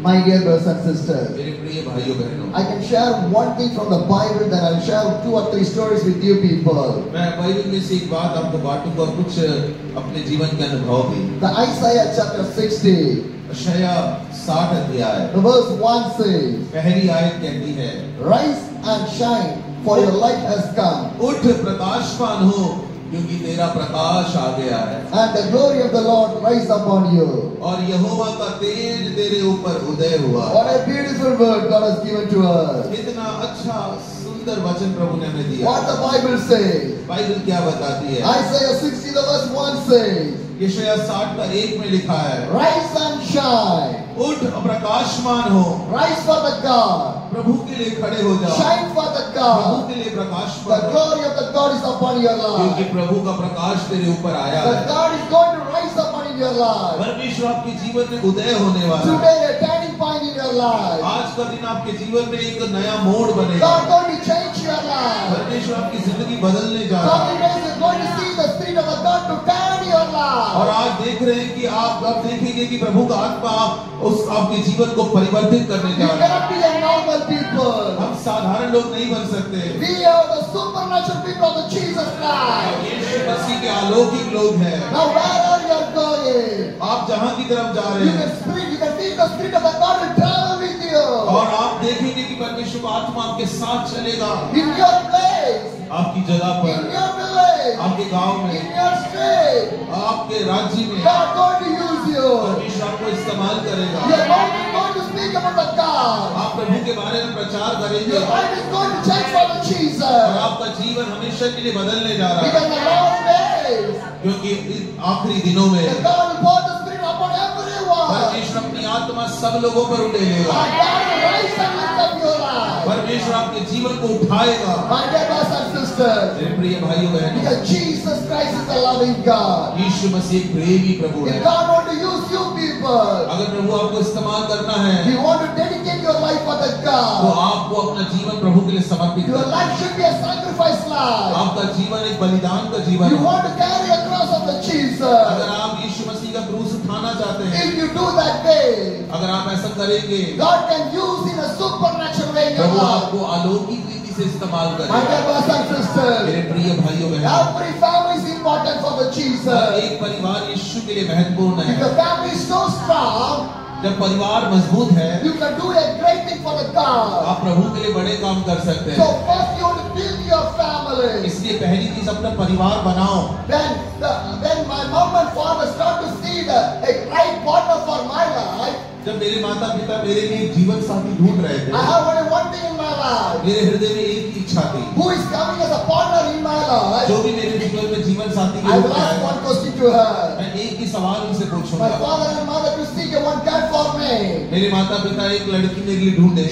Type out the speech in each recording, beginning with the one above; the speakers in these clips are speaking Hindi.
My dear brothers and sisters, मेरे प्रिय भाइयों बहनों, I can share one thing from the Bible, then I'll share 2 or 3 stories with you people. मैं बाइबल में से एक बात आपको बांटूंगा, कुछ अपने जीवन के अनुभव भी। The Isaiah chapter 60, यशाया 60 अध्याय the verse 1 says, पहली आयत कहती है, Rise and shine, for your light has come, उठ प्रकाशवान हो, क्योंकि तेरा प्रकाश आ गया है, and the glory of the Lord rise upon you. और यहोवा का तेज तेरे ऊपर उदय हुआ। What a beautiful word God has given to us. कितना अच्छा सुंदर वचन प्रभु ने हमें दिया। What the Bible says. Bible क्या बताती है? Isaiah 60 the verse 1 says, यशाया 60 का 1 में लिखा है, Rise and shine. उठ प्रकाशमान हो, Rise for the God. प्रभु के लिए खड़े हो जाओ, Shine for the Prabhu God. के लिए The प्रकाशमान हो, glory of the God is upon your क्योंकि life. प्रभु का प्रकाश तेरे ऊपर आया The है। God is going to rise upon in your life. परमेश्वर आपके जीवन में उदय होने वाला है। Today a turning point in your life. आज का दिन आपके जीवन में एक नया मोड़ बनेगा। God going to change your life. परमेश्वर आपकी जिंदगी बदलने जा रहा God है। is going to see the Spirit of the God to turn your और life. आज देख रहे हैं कि आप अब देखेंगे कि प्रभु का आत्मा उस आपके जीवन को परिवर्तित करने You जा रहा है। cannot be a normal people. हम साधारण लोग नहीं बन सकते। We are the supernatural people of the Jesus Christ. यीशु मसीह के अलौकिक लोग हैं। Now wherever you are going, आप जहां की तरफ जा रहे you हैं can feel the Spirit of the God will travel with you. और आप देखेंगे कि परमेश्वर का आत्मा आपके साथ चलेगा, In your place, आपकी जगह in पर, your village, आपके गांव में, in your state, आपके राज्य में God going to use you. परमेश्वर आपको इस्तेमाल करेगा। You are going to speak about the God. आप प्रभु के बारे में प्रचार करेंगे Your life is going to change for the और Jesus. आपका जीवन हमेशा के लिए बदलने जा रहा है, Because the last days, क्योंकि इन आखिरी दिनों में the God will pour the Spirit upon everyone. परमेश्वर अपनी आत्मा सब लोगों पर उड़ेगा। And God will rise and lift up your life. परमेश्वर आपके जीवन को उठाएगा। My dear brothers and sisters, मेरे प्रिय भाइयों बहनों, because Jesus Christ is the loving God. यीशु मसीह एक प्रेमी प्रभु है। If God want to use you people, अगर प्रभु आपको इस्तेमाल करना है He want to dedicate your life for the तो God. आपको अपना जीवन प्रभु के लिए समर्पित Your करना life है। should be a sacrifice life. आपका जीवन एक बलिदान का जीवन You है। want to carry a cross of the Jesus. अगर आप यीशु मसीह का क्रूस उठाना चाहते हैं, If you do that way, अगर आप ऐसा करेंगे, God can use in a supernatural way in your Prabhu life. आपको अलौकिक रीति से इस्तेमाल My dear करेगा। brothers and sisters, मेरे प्रिय भाइयों बहनों, every family is important for the her Jesus. एक परिवार यीशु के लिए महत्वपूर्ण If the है। family is so strong, जब परिवार मजबूत है, you can do a great thing for the God. आप प्रभु के लिए बड़े काम कर सकते So हैं। first you want to build your family. इसलिए पहली चीज अपना परिवार बनाओ। Then my mom and father start to see a right partner for my life. जब मेरे माता पिता मेरे लिए एक जीवन साथी ढूंढ रहे I थे, have only one thing in my life. मेरे हृदय में एक ही इच्छा थी, Who is coming as a partner in my life? जो भी मेरे जीवन में जीवन साथी के I रूप will में ask आएगा, one question to her. मैं एक ही सवाल उनसे My पूछूंगा। father and mother to seek a one girl for me. मेरे माता पिता एक लड़की मेरे लिए ढूंढे,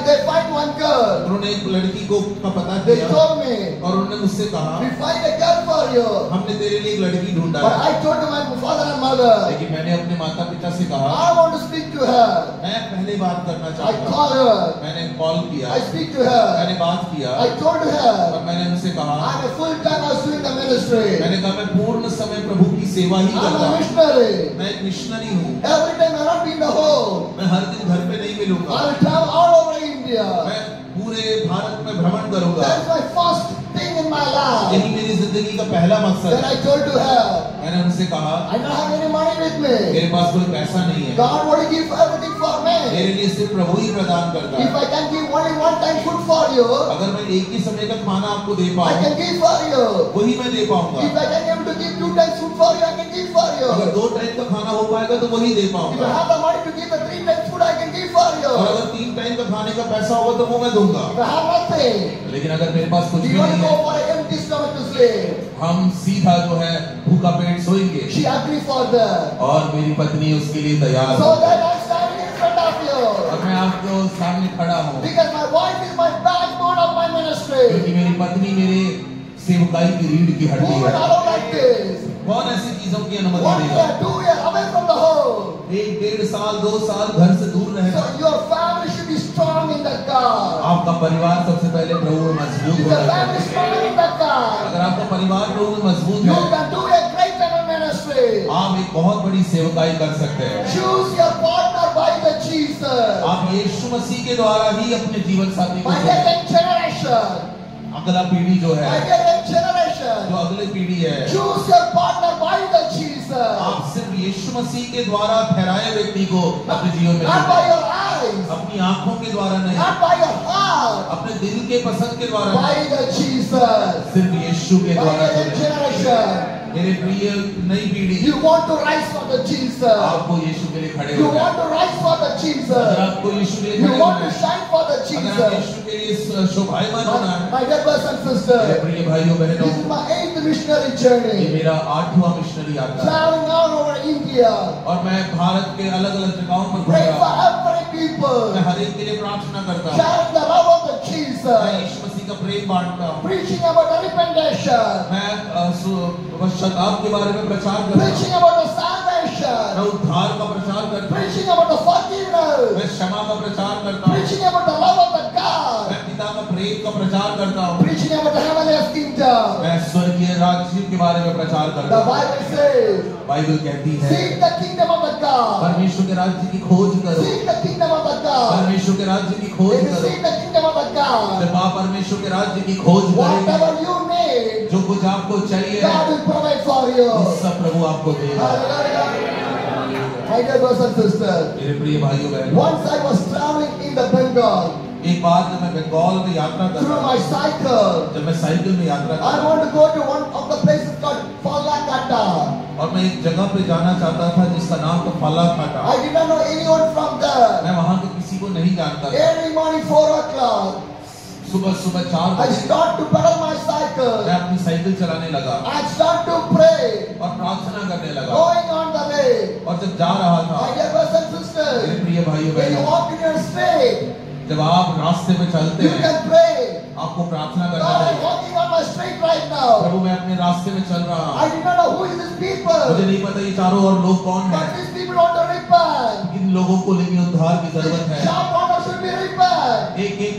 They find one girl. उन्होंने एक लड़की को का पता They किया told me, और उन्होंने मुझसे कहा, we find a girl for you. हमने तेरे लिए एक लड़की ढूंढा But है। I told to my father and mother, लेकिन मैंने अपने माता पिता से कहा, I want to speak to her. मैं पहले बात करना I चाहता हूँ। call her. मैंने कॉल किया, I speak to her. मैंने बात किया I told her, और मैंने उनसे कहा, I'm a full time I was doing the ministry. मैंने कहा मैं पूर्ण समय प्रभु की सेवा ही I'm करता a हूँ, missionary. मैं एक मिशनरी हूँ, Every time I not be in the home. मैं हर दिन घर पे नहीं मिलूंगा, I will travel all over India. मैं पूरे भारत में भ्रमण करूंगा। That's my first thing in my life. यही मेरी जिंदगी का पहला मकसद Then है। I told to her, मैंने उनसे कहा, I don't have any money with me. मेरे पास कोई पैसा नहीं है, God will give everything for me. मेरे लिए सिर्फ प्रभु ही प्रदान करता If है। I can give only one time food for you, अगर मैं एक ही समय का खाना आपको दे I पाऊँ, can give for you. वही मैं दे पाऊंगा। If I can able to give 2 times food for you, I can give for you. अगर 2 टाइम का खाना हो पाएगा तो वही दे If I पाऊंगा, have the money to give the 3 times food, I can give for you. और अगर 3 टाइम का खाने का पैसा होगा तो वो मैं दूंगा। If I have nothing, लेकिन अगर मेरे पास कुछ we भी want नहीं to है, go for an empty stomach to sleep. हम सीधा जो है भूखा पेट सोएंगे She agreed for that. और मेरी पत्नी उसके लिए तैयार So है। that I'm standing in front of you. और मैं आपको सामने खड़ा हूँ, Because my wife is my backbone of my ministry. क्योंकि मेरी पत्नी मेरे सेवकाई की रीढ़ की Who हड्डी would है। allow like this? कौन ऐसी चीजों की अनुमति 1 देगा? year, 2 years away from the home. 1 डेढ़ साल 2 साल घर से दूर रहना। So your family should be strong in the God. आपका परिवार सबसे पहले प्रभु में मजबूत If होना the family is चाहिए। strong in the God, अगर आपका परिवार प्रभु में मजबूत you है, can do a great kind of ministry. आप एक बहुत बड़ी सेवकाई कर सकते हैं। Choose your partner by the Jesus. Jesus. आप यीशु मसीह के द्वारा ही अपने जीवन साथी को My dear चुनें। young generation, अगला पीढ़ी जो my है, dear young जो generation, अगली पीढ़ी है, choose your partner by the Jesus. आप सिर्फ यीशु मसीह के द्वारा ठहराए व्यक्ति को अपने जीवन में Not by चुनें। your eyes, अपनी आंखों के द्वारा नहीं, not by your heart, अपने दिल के पसंद के द्वारा by नहीं, the Jesus. सिर्फ यीशु के My द्वारा dear young चुनें। generation, मेरे प्रिय नई पीढ़ी, you want to rise for the Jesus. आपको यीशु के लिए खड़े You हो want जाए। to rise for the अगर Jesus. आपको यीशु के लिए You खड़े want होना to है, shine for the अगर आप Jesus. यीशु के लिए शोभायमान होना है, My dear brothers and मेरे sisters, प्रिय भाइयों बहनों, this is my 8th missionary ये journey. मेरा 8वां मिशनरी यात्रा है Traveling all over India. और मैं भारत के अलग अलग जगहों पर घूम Pray रहा for हूँ। every people. मैं हर एक के लिए प्रार्थना करता हूँ, Sharing the love of the मैं Jesus. यीशु मसीह का प्रेम बांटता हूँ, Preaching about the repentation. मैं पश्चाताप के बारे में प्रचार करता हूँ, Preaching about the मैं salvation. उद्धार का प्रचार करता हूँ, Preaching about the forgiveness. मैं क्षमा का प्रचार करता हूँ, Preaching about the love of the God. मैं पिता का प्रेम का प्रचार करता हूँ, Preaching about the heavenly kingdom. मैं स्वर्गीय राज्य के बारे में प्रचार The करता हूँ। Bible says, बाइबल कहती है, seek the kingdom of the God. परमेश्वर के राज्य की खोज करो, Seek the kingdom of the God. परमेश्वर के राज्य की खोज If you करो। seek the kingdom of the God, जब आप परमेश्वर के राज्य की खोज करेंगे, whatever you need, जो कुछ आपको चाहिए God will provide for you. वो सब प्रभु आपको देगा। Hallelujah. My dear brothers and sisters, मेरे प्रिय भाइयों बहनों, once I was traveling in the Bengal एक बार जब मैं बंगाल में यात्रा कर through रहा my था, cycle. जब मैं साइकिल में यात्रा कर I रहा want to go to one of the places called Falakata. था और मैं एक जगह पे जाना चाहता था जिसका नाम था Falakata. I did not know anyone from there. मैं वहां के किसी को नहीं जानता था। Early morning 4 o'clock, सुबह सुबह 4 I बजे start to pedal my मैं cycle. अपनी साइकिल चलाने लगा I start to pray, और प्रार्थना करने लगा going on the way. और जब जा रहा था, My dear brothers and मेरे sisters, प्रिय भाइयों when you बहनों, walk in your street, जब आप रास्ते में चलते you हैं, can pray. आपको प्रार्थना करना God, I'm चाहिए। walking on my street right now. प्रभु मैं अपने रास्ते में चल रहा हूँ, I did not know who is these मुझे people, नहीं पता ये चारों और लोग कौन हैं, but these people want to repent. इन लोगों को लेकिन उद्धार की जरूरत है। Shop owner should be repent. एक एक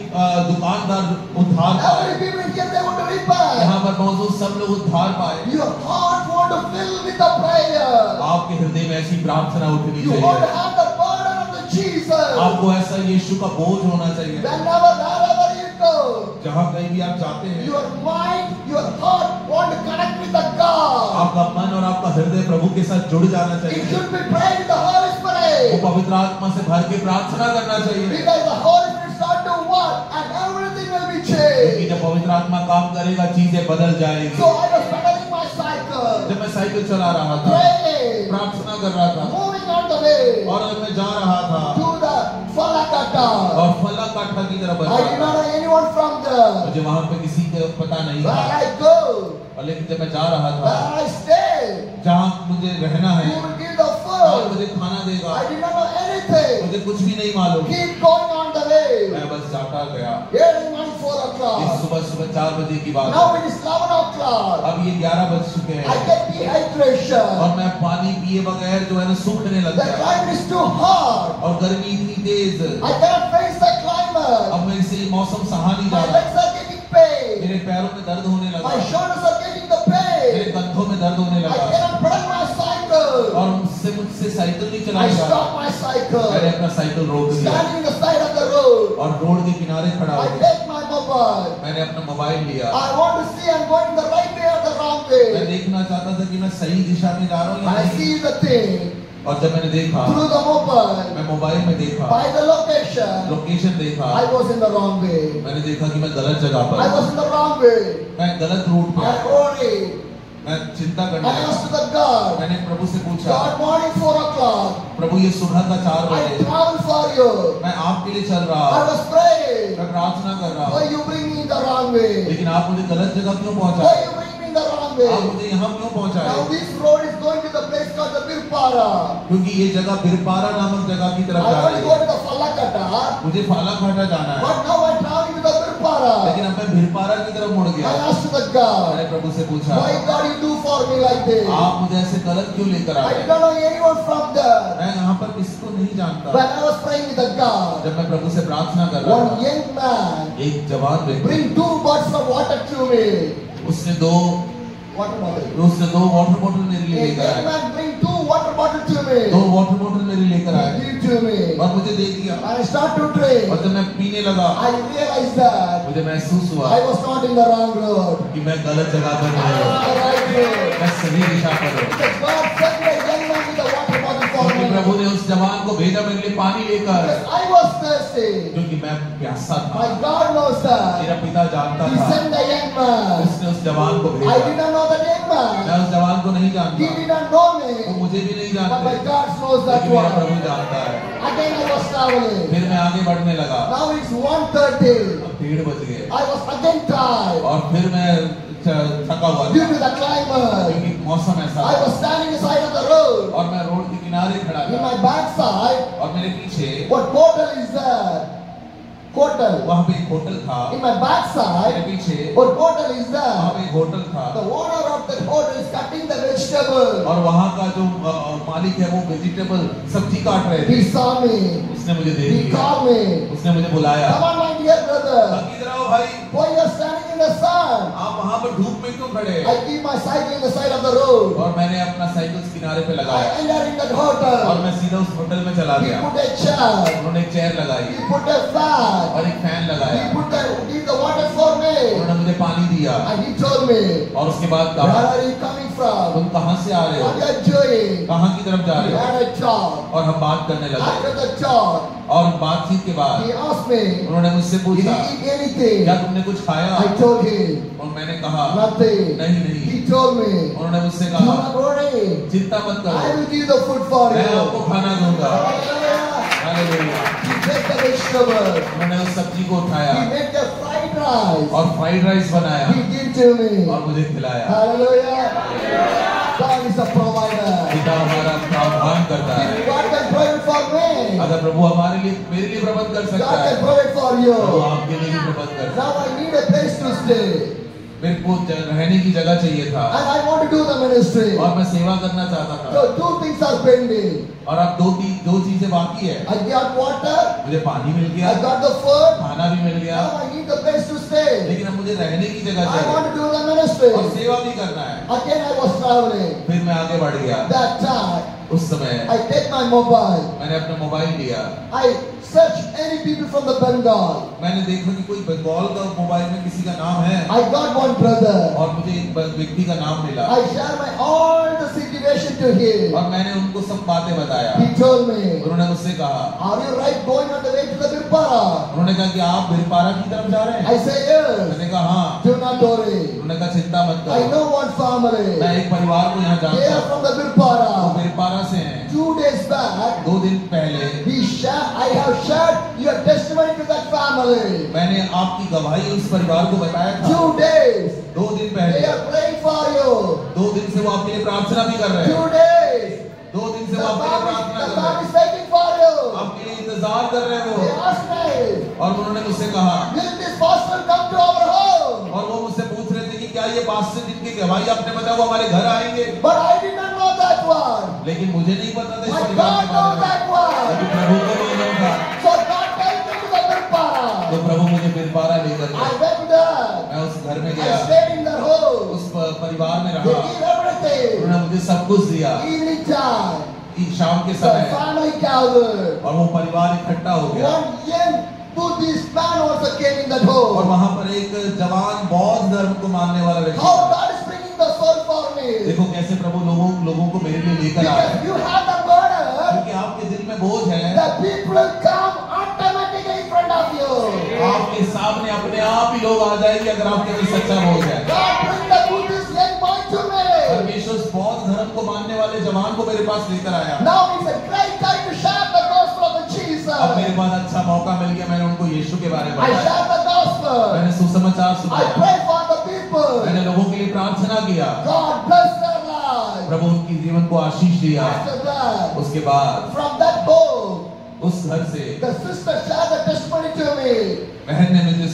दुकानदार उद्धार पाए, Every people in here they want to repent. यहाँ पर मौजूद सब लोग उद्धार पाए। Your heart want to fill with the prayer. आपके हृदय में ऐसी प्रार्थना उठनी You want to चाहिए, have the burden of the Jesus. आपको ऐसा यीशु का बोझ होना चाहिए। Whenever, wherever you go, जहाँ कहीं भी आप जाते हैं, your mind, your heart want to connect with the God. आपका मन और आपका हृदय प्रभु के साथ जुड़ जाना It चाहिए। should be prayed with the Holy वो Spirit. पवित्र आत्मा से भर के प्रार्थना करना चाहिए, Because the Holy Spirit start to work and everything will be क्योंकि changed. जब पवित्र आत्मा काम करेगा चीजें बदल जाएगी। So I was pedaling my cycle, जब मैं साइकिल चला रहा था, praying, प्रार्थना कर रहा था moving on the way और जब मैं जा रहा था to the Falakata. और फलाकाठा की तरफ बढ़ I रहा did था, not know anyone from there. मुझे वहां पे किसी का पता नहीं Where था, I go, और लेकिन जब मैं जा रहा था where I stay, जहाँ मुझे रहना है, who will give the और food. मुझे खाना देगा, I did not know anything. मुझे कुछ भी नहीं मालूम। Keep going on the way. मैं बस जाता गया। Early morning 4 इस o'clock. सुबह सुबह 4 बजे की बात Now है, it is 11 o'clock. अब ये 11 बज चुके I हैं get dehydration. और मैं पानी पिए बगैर जो है ना सूखने लग The गया climate is too hot. और गर्मी इतनी तेज, I cannot face the climate. अब मेरे से ये मौसम सहा नहीं जा My रहा, legs are getting pain. मेरे पैरों में दर्द होने लगा, My shoulders are getting the मेरे pain. कंधों में दर्द होने I लगा cannot pedal my cycle. और मुझसे साइकिल नहीं I चलाई जा stop रहा। my cycle. मैंने अपना साइकिल रोक दिया Standing in the side of the road. और रोड के किनारे खड़ा हो I गया। take my mobile. मैंने अपना मोबाइल लिया, I want to see I'm going the right way or the wrong मैं way. देखना चाहता था कि मैं सही दिशा में जा रहा हूँ या I नहीं। see the thing और जब मैंने देखा, through the mobile. मैं मोबाइल में देखा, By the location, लोकेशन देखा, I was in the wrong way. मैंने देखा कि मैं गलत जगह पर I हूँ, was in the wrong way. मैं गलत रूट पे I हूँ। worried. मैं चिंता करने I asked लगा, the God, मैंने प्रभु से पूछा, God, morning 4 o'clock. प्रभु ये सुबह का 4 I बजे travel for you. मैं आपके लिए चल रहा I हूँ, was praying. मैं प्रार्थना कर रहा Why हूँ, you bring me in the wrong way? लेकिन आप मुझे गलत जगह क्यों Why पहुंचाए? you bring me in the wrong आप way? मुझे यहाँ क्यों Now पहुंचाए? this road is going to the place called the Birpara. क्योंकि ये जगह बिरपारा नामक जगह की I तरफ जा want to रही go है, to the Falakata, मुझे फालाकाटा जाना है, but now I'm traveling to the Birpara. लेकिन अब मैं बिरपारा की तरफ मुड़ I गया। asked the God, मैंने प्रभु से पूछा, why God you do for me like this? आप मुझे ऐसे गलत क्यों लेकर I आए? did not know anyone from there. मैं यहाँ पर किसको नहीं जानता। When I was praying with the God, जब मैं प्रभु से प्रार्थना कर रहा one था, young man एक जवान व्यक्ति, bring 2 bottles of water to me. उसने दो Water bottle. वाटर बॉटल मेरे लिए A लेकर young आया। man bring 2 water bottle to me. 2 water बोतल मेरे लेकर He आए gave to me. और मुझे दे दिया I start to drink. और जब मैं पीने लगा I realized that मुझे महसूस हुआ I was not in the wrong road. कि मैं गलत जगह पर I नहीं was हूँ, on the right road. मैं सही दिशा पर हूँ। Because God sent me a young man with a water bottle for क्योंकि me. प्रभु ने उस जवान को भेजा मेरे लिए पानी लेकर, Because I was thirsty. क्योंकि मैं प्यासा था। My God knows that. मेरा पिता जानता He था, sent a young man. उसने उस जवान को I भेजा। did not know that young मैं man. उस जवान को नहीं He जानता, did not know वो me. मुझे भी नहीं But my जानते, God knows that लेकिन मेरा one. प्रभु जानता है। Again I was traveling. फिर मैं आगे बढ़ने लगा, Now it's 1:30. अब 1:30 बज गए I was again tired और फिर मैं थका हुआ due था to the climate. क्योंकि मौसम ऐसा I था was standing beside of the road. और मैं रोड के किनारे खड़ा In my था backside, और मेरे पीछे what hotel is there? Hotel. वहाँ पे एक होटल था, In my मेरे backside, पीछे what hotel is वहाँ there? पे एक होटल था The owner of that hotel is cutting the vegetable. और वहाँ का जो मालिक है वो वेजिटेबल सब्जी काट रहे थे। He saw me. उसने मुझे देख He लिया, called me. उसने मुझे बुलाया, Come on, my dear brother. इधर आओ भाई, Why you are standing in the sun? आप वहाँ पर धूप में क्यों खड़े? I keep my cycle in the side of the road. और मैंने अपना साइकिल उस किनारे पे I लगाया enter in that और hotel. मैं सीधा उस होटल में चला He गया। put a chair. उन्होंने एक चेयर लगाई He put a fan. और एक फैन He लगाया, give the water for me. उन्होंने मुझे पानी दिया And he told me, और उसके बाद where कहा are you coming from? तुम कहाँ से आ रहे What हो, are you doing? कहाँ की तरफ जा We रहे हो? had a talk. और हम बात करने लगे After the talk, और बातचीत के बाद he asked me, उन्होंने मुझसे did पूछा you eat anything? क्या तुमने कुछ खाया? I told him, और मैंने कहा nothing. नहीं नहीं। He told me, उन्होंने मुझसे do कहा not worry. चिंता मत I करो, will give the food for मैं you. आपको खाना दूंगा। Hallelujah. Hallelujah. He took the vegetable. उन्होंने उस सब्जी को उठाया He made the fried rice. और फ्राइड राइस बनाया He gave to me. और मुझे खिलाया। Hallelujah. God is a provider. पिता हमारा प्रावधान करता है। If God can provide for me, अगर प्रभु हमारे लिए मेरे लिए प्रबंध कर सकता God है, can provide for Prabhu you. आपके लिए भी प्रबंध कर सकता Now I need a place to stay. है। मेरे को रहने की जगह चाहिए था And I want to do the ministry. और मैं सेवा करना चाहता था So 2 things are pending. और अब दो चीजें बाकी है। I got water. मुझे पानी मिल गया, I got the food. खाना भी मिल गया, Now I need the place to stay. लेकिन अब मुझे रहने की जगह I चाहिए want to do the ministry. और सेवा भी करना है। Again I was traveling. फिर मैं आगे बढ़ गया। That time उस समय I take my mobile. मैंने अपना मोबाइल लिया, I search any people from the Bengal. मैंने देखा कि कोई बंगाल का मोबाइल में किसी का नाम है I got one brother. और मुझे एक व्यक्ति का नाम मिला I share my all the situation to him. और मैंने उनको सब बातें बताया। He told me, उन्होंने मुझसे कहा, are you right going on the way to the Virpara? उन्होंने कहा कि आप बिरपारा की तरफ जा रहे हैं? I say yes. मैंने कहा हाँ। Do not worry. उन्होंने कहा चिंता मत I करो, know one family. मैं एक परिवार को यहाँ They जानता are हूँ, from the वो Virpara. बिरपारा से हैं। 2 days back, 2 दिन पहले I have shared your testimony to that family. मैंने आपकी गवाही उस परिवार को बताया था। 2 days. 2 दिन They पहले, are praying for you. 2 दिन से वो आपके लिए प्रार्थना भी कर रहे 2 हैं। days. 2 दिन से The वो आपके लिए family प्रार्थना कर रहे is हैं, waiting for you. आपके लिए इंतजार कर रहे हैं They वो। asked me, और उन्होंने मुझसे कहा will this pastor come to our home? और वो मुझसे पूछ रहे थे कि क्या ये पास्टर जिनकी गवाही आपने बताया वो हमारे घर आएंगे, But I did not know that one. लेकिन मुझे नहीं पता था इस My परिवार God के knows बारे में, that one. लेकिन प्रभु को मालूम था। So God told me to the Virpara. तो प्रभु मुझे बिरपारा लेकर I गए। went there. मैं उस घर में I गया, stayed in their home. उस परिवार में They रहा, give everything. उन्होंने मुझे सब कुछ दिया। Evening time. शाम के The समय family gathered. और वो परिवार इकट्ठा हो गया One young Buddhist man also came in that और home. वहां पर एक जवान बौद्ध धर्म को मानने वाला व्यक्ति How था। God is bringing the soul for me. देखो कैसे प्रभु लोगों को मेरे लिए लेकर आ रहे Because हैं, you have the burden. क्योंकि आपके दिल में बोझ है, The people will come automatically in front of you. आपके सामने अपने आप ही लोग आ जाएंगे अगर आपके अंदर सच्चा बोझ है। God bring the Buddhist young boy to me. परमेश्वर उस बौद्ध धर्म को मानने वाले जवान को मेरे पास लेकर आया। Now it's a great time to share the gospel of the Jesus. अब मेरे पास अच्छा मौका मिल गया, मैंने उनको यीशु के बारे में I बताया, share the gospel. मैंने सुसमाचार I सुनाया, pray for the people. मैंने लोगों के लिए प्रार्थना किया, God bless their lives. प्रभु उनकी जीवन को आशीष दिया। After that, उसके बाद from that home, उस घर से the sister shared the testimony to me. बहन ने मुझे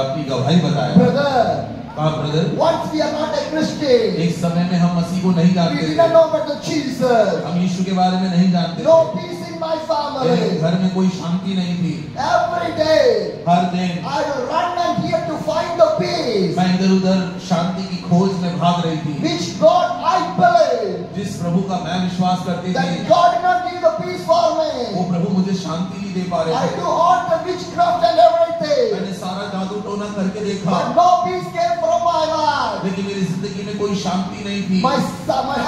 अपनी गवाही बताया। Brother, कहा brother, once we are not a Christian, एक समय में हम मसीह को नहीं we जानते did थे, not know about the Jesus. हम यीशु के बारे में नहीं जानते No थे, peace in my family. family. घर में कोई शांति नहीं थी। Every day, हर दिन I will run and here to find the peace, मैं इधर उधर शांति की खोज में भाग रही थी। which God I believe जिस प्रभु का मैं विश्वास करती that थी, God did not give the peace for वो me. प्रभु मुझे शांति नहीं दे पा I रहे do थे। all the witchcraft and everything, मैंने सारा जादू टोना करके देखा, but no peace came from my life. लेकिन मेरी जिंदगी में कोई शांति नहीं थी। My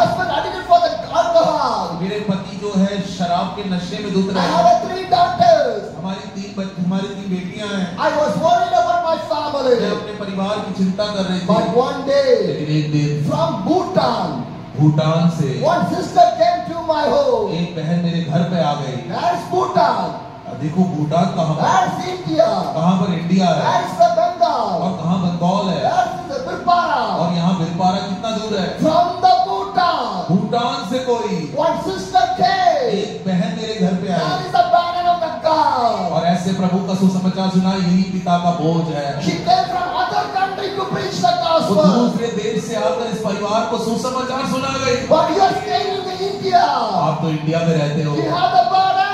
husband addicted for the alcohol. मेरे पति जो है शराब के नशे में धुत I रहे have हैं। 3 daughters. हमारी 3 बेटियां हैं। I was worried about my मैं family. अपने परिवार की चिंता कर रही But थी। one day, लेकिन एक दिन from Bhutan, भूटान से one sister came to my home. एक बहन मेरे घर पे आ गई। That's Bhutan. देखो भूटान कहाँ पर, That's India. कहाँ पर इंडिया है That's the Bengal. और कहाँ बंगाल है That's the Birpara. और यहाँ बिरपारा कितना दूर है। From the Bhutan, भूटान से कोई one sister came. एक बहन मेरे घर पे That I is the burden of the God. और ऐसे प्रभु का सुसमाचार सुना, यही पिता का बोझ है। She came from other country to preach the वो gospel. दूसरे देश से आकर इस परिवार को सुसमाचार सुना गई। But you are staying in India. आप तो इंडिया में रहते हो, You have the burden.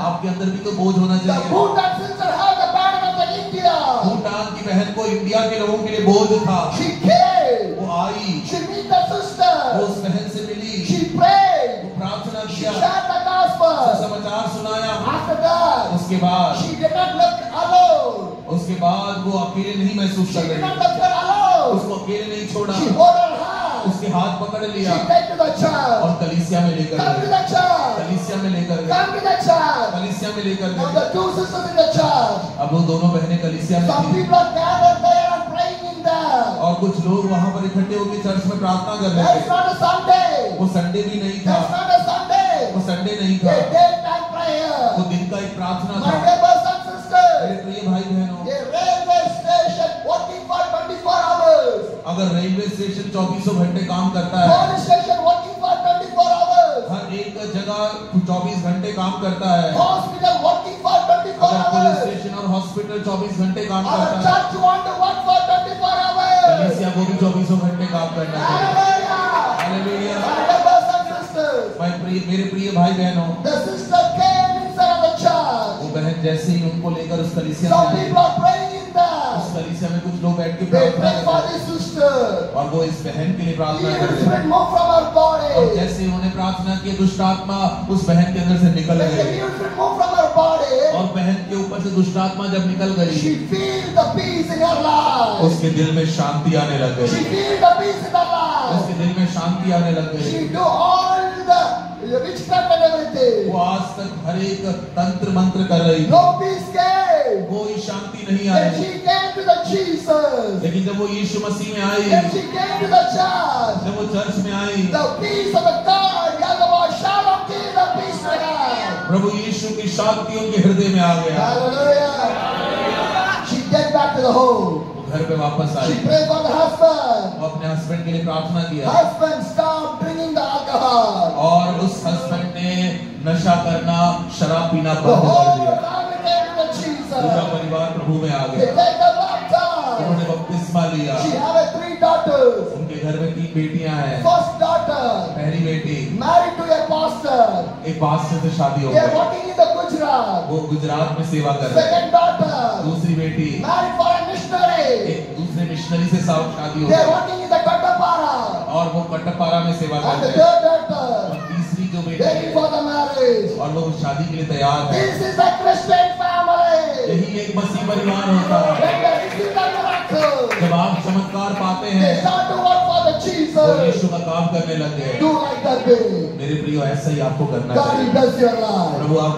आपके अंदर भी तो बोझ होना The चाहिए। Bhutan sister have the burden of the India. Bhutan की बहन को इंडिया के लोगों के लिए बोझ था। She came. वो आई, She meet the वो sister. उस बहन से मिली, She prayed. वो प्रार्थना She किया, shared the gospel. सुसमाचार सुनाया। After that, उसके बाद she did not look alone. उसके बाद वो अकेले नहीं महसूस She कर did not रही, look her alone. उसको अकेले नहीं छोड़ा, She hold her hand. उसके हाथ पकड़ She लिया take to the church. और कलीसिया में लेकर Come to गए। the church. कलीसिया में लेकर गए, Come to the church. कलीसिया में लेकर Now गए। the 2 sisters in the church. अब वो दोनों बहनें कलीसिया में Some थी people are gathered there and praying in there. और कुछ लोग वहां पर इकट्ठे होकर चर्च में प्रार्थना कर रहे That's थे। not a Sunday. वो संडे भी नहीं था, That's not a Sunday. वो संडे नहीं था, A daytime prayer. वो दिन का एक प्रार्थना My था। neighbors and sisters. मेरे प्रिय भाई बहनों, A railway station working for 24 hours. अगर रेलवे स्टेशन 24 घंटे काम करता है, Police station working for 24 hours. हर एक जगह 24 घंटे काम करता है, Hospital working for 24 अगर पुलिस hours. स्टेशन और हॉस्पिटल 24 घंटे काम Our करता है, church want to work for 24 hours. कलीसिया को भी 24 घंटे काम करना चाहिए। Hallelujah. Hallelujah. My neighbors and sisters. मेरे प्रिय भाई बहनों, The sister came inside of the वो church. बहन जैसे ही उनको लेकर उस कलीसिया Some में आई, people are praying in उस there. कलीसिया में कुछ लोग बैठ के They प्रार्थना pray for कर रहे this sister. थे और वो इस बहन के लिए प्रार्थना कर Evil रहे थे spirit move from her और body. जैसे ही उन्होंने प्रार्थना की, दुष्ट आत्मा उस बहन के अंदर से निकल When the गई evil spirit move from her body, और बहन के ऊपर से दुष्ट आत्मा जब निकल गई, she feel the peace in her life. उसके दिल में शांति आने लग She गई, feel the peace in her life. उसके दिल में शांति आने लग गई। She do all the witchcraft and everything. वो आज तक हर एक तंत्र मंत्र कर रही थी, No peace came. कोई शांति नहीं When I. she came to the Jesus, लेकिन जब वो यीशु मसीह में आई, when she came to the church, जब वो चर्च में आई, the peace of the God, Yahweh Shalom, give the peace to God. प्रभु यीशु की शांति उनके हृदय में आ गया। Hallelujah. She get back to the home. वो घर पे वापस आई, She prayed for the husband. वो अपने हस्बैंड के लिए प्रार्थना किया Husband, stop drinking the alcohol. और उस हस्बैंड ने नशा करना, शराब पीना The बंद कर whole दिया। family came to पूरा Jesus. परिवार प्रभु में आ They गया, take the baptism. उन्होंने बपतिस्मा लिया। She have 3 daughters. उनके घर में 3 बेटियां हैं। First daughter पहली बेटी married to a pastor. एक पास्टर से शादी हो They are गई, working in the Gujarat. वो गुजरात में सेवा कर रहे Second हैं। daughter दूसरी बेटी married for a missionary. एक दूसरे मिशनरी से शादी हो They are गई working in the Kattapara. और वो कटपारा में सेवा And करते the हैं। third daughter और तीसरी जो बेटी waiting है for the marriage. और वो शादी के लिए तैयार है। This is a Christian family. यही एक मसीह परिवार होता है। When they receive the miracle, जब आप चमत्कार पाते they हैं start to work for the तो Jesus. यीशु का काम करने लग गए। Do like that way. मेरे प्रियो, ऐसा ही आपको करना God will चाहिए। bless your life. प्रभु आप